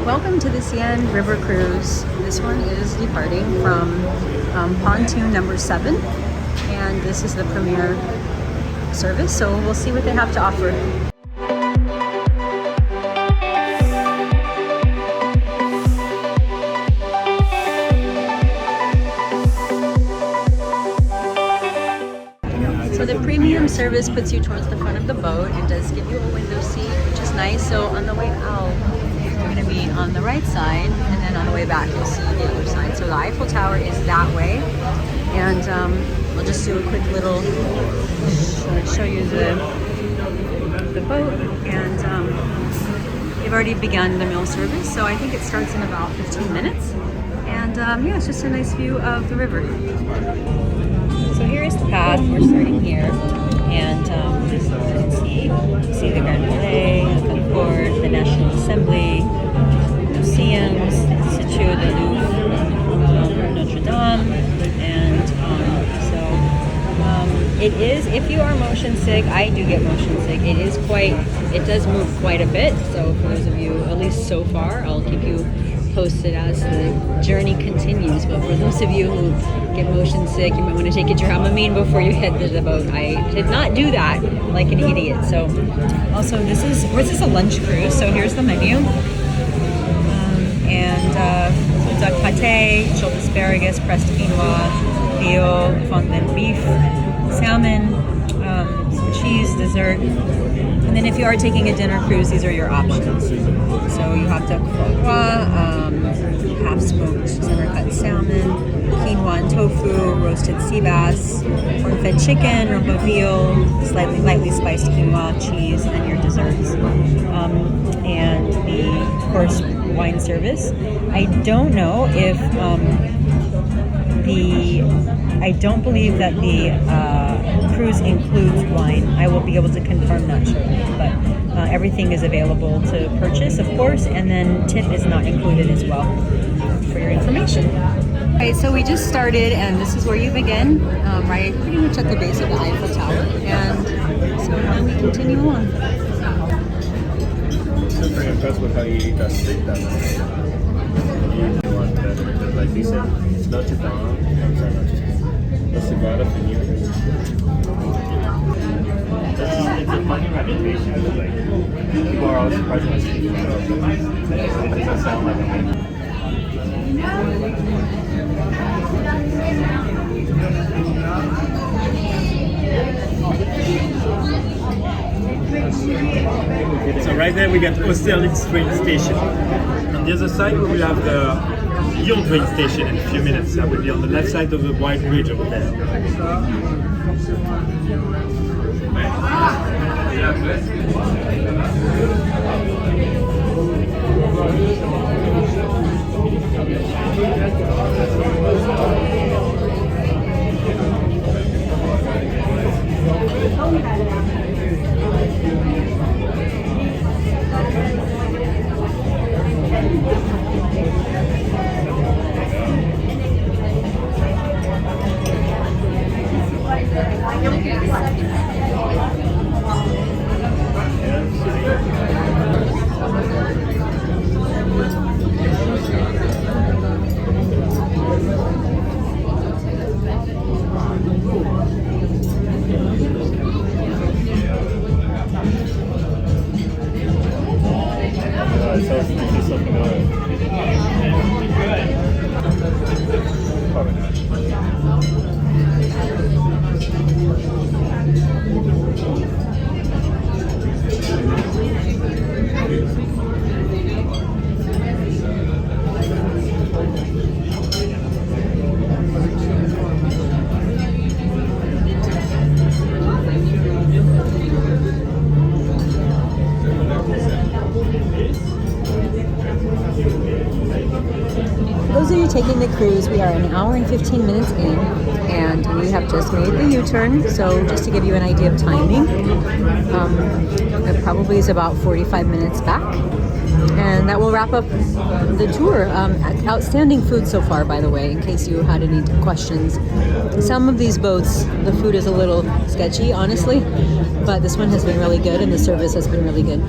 Welcome to the Seine River Cruise. This one is departing from pontoon number 7, and this is the premier service, so we'll see what they have to offer. So the premium service puts you towards the front of the boat. It does give you a window seat, which is nice. So on the way out, you're going to be on the right side, and then on the way back, you'll see the other side. So the Eiffel Tower is that way, and we'll just do a quick little show you the boat. And they've already begun the meal service, so I think it starts in about 15 minutes. And yeah, it's just a nice view of the river. So here is the path. We're starting here, and you can see the Grand Palais, the Court, the National Assembly, museums, the Institut, the Louvre, Notre Dame, and it is, if you are motion sick, I do get motion sick. It does move quite a bit. So for those of you, at least so far, I'll keep you posted as the journey continues. But for those of you who get motion sick, you might want to take a Dramamine before you head to the boat. I did not do that like an idiot. So also this is a lunch cruise, so here's the menu. Duck pate, chilled asparagus, pressed quinoa, veal, fondant beef, salmon, some cheese, dessert. And then if you are taking a dinner cruise, these are your options. So you have duck foie gras, half-smoked center-cut salmon, quinoa and tofu, roasted sea bass, corn-fed chicken, rumba veal, lightly spiced quinoa, cheese, and your desserts. And the, of course, wine service. I don't know if I don't believe that the cruise includes wine. I will be able to confirm that shortly, but everything is available to purchase, of course, and then tip is not included as well, for your information. All right, so we just started, and this is where you begin, right pretty much at the base of the Eiffel Tower, and so now we continue on. I'm pretty impressed with how you eat that steak down there. You want that, because like they said, it's Notre Dame, the Sagrada Familia. It's a funny reputation, because like, people are always surprised when I speak about it, but it doesn't sound like a name. So right there we got Austerlitz train station. On the other side we will have the Lyon train station in a few minutes. That will be on the left side of the wide bridge over there. Those of you taking the cruise, we are an hour and 15 minutes in, and we have just made the U-turn. So just to give you an idea of timing, it probably is about 45 minutes back, and that will wrap up the tour. Outstanding food so far, by the way, in case you had any questions. Some of these boats, the food is a little sketchy, honestly, but this one has been really good, and the service has been really good.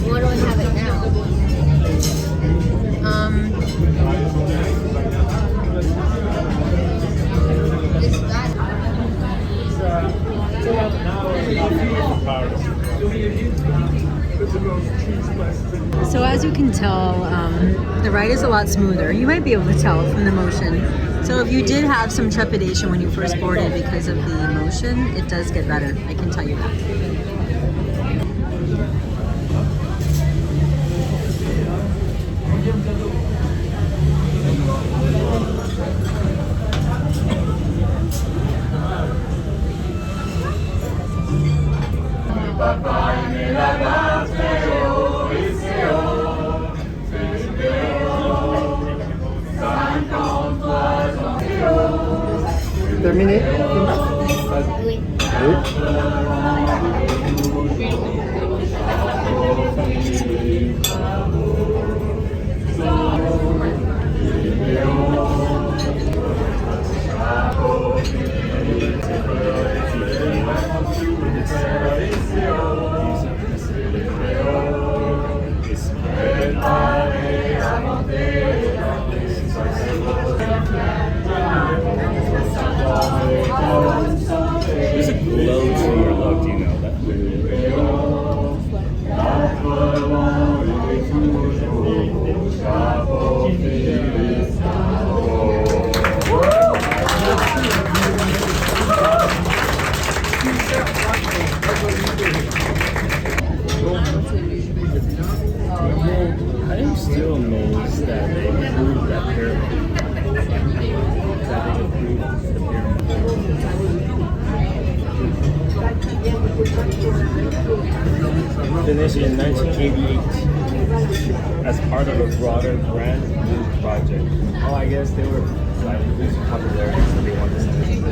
Why do I have it now? It's that. So as you can tell, the ride is a lot smoother. You might be able to tell from the motion. So if you did have some trepidation when you first boarded because of the motion, it does get better. I can tell you that. Terminé. There's a glow to your look, do you know that? I am still amazed that they approved that pyramid. That they approved the pyramid. Finished in 1988 as part of a broader brand new project. Oh, I guess they were like losing popularity, so they wanted something.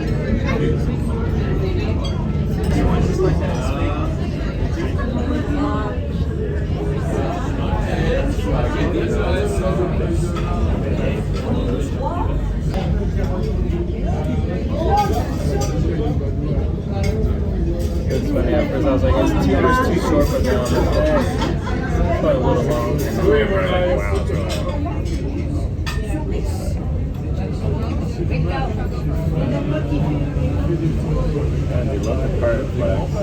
It's funny, at first I was like, it's 2 hours too short, but now I'm like, it's quite a little long. And we were like, wow, it's really long. And they love the card flags.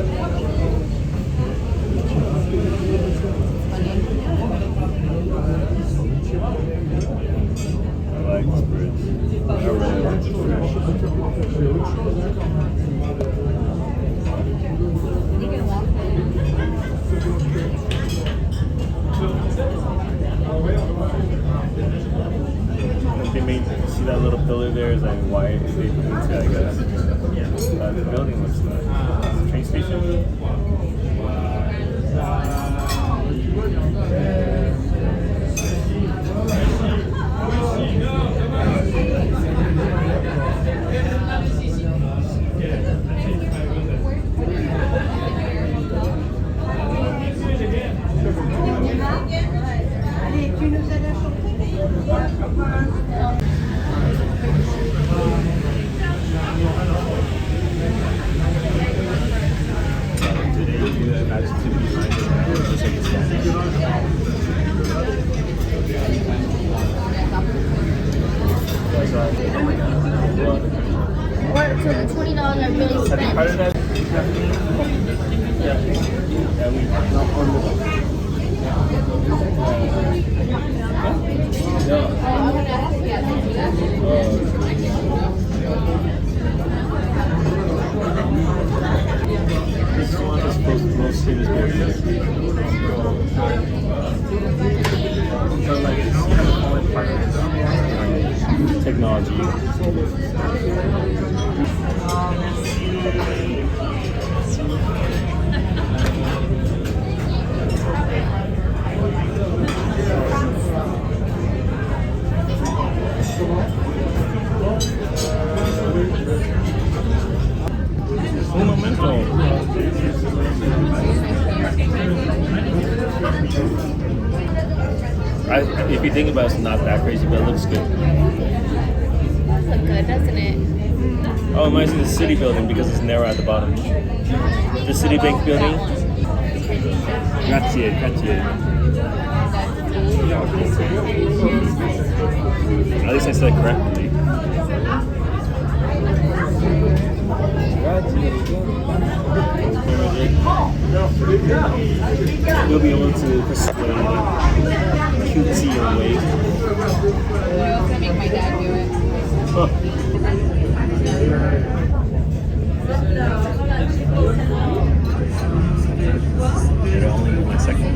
I like this bridge. I really like this bridge. They made, see that little pillar there is like white. They put it into, I guess. The building looks nice. Train station. Or so the $20 I really spent. Part of that. Yeah. Yeah, we not on the. This one is supposed to be most famous building. So like it's kind of all part of technology. Uneventful. If you think about it, it's not that crazy, but it looks good. It does look good, doesn't it? Oh, it reminds me of the city building because it's narrow at the bottom. The Citibank building. Grazie, grazie. At least I said it correctly. You'll be able to persuade cutesy and wave. I'm gonna make my dad do it. Only 1 second.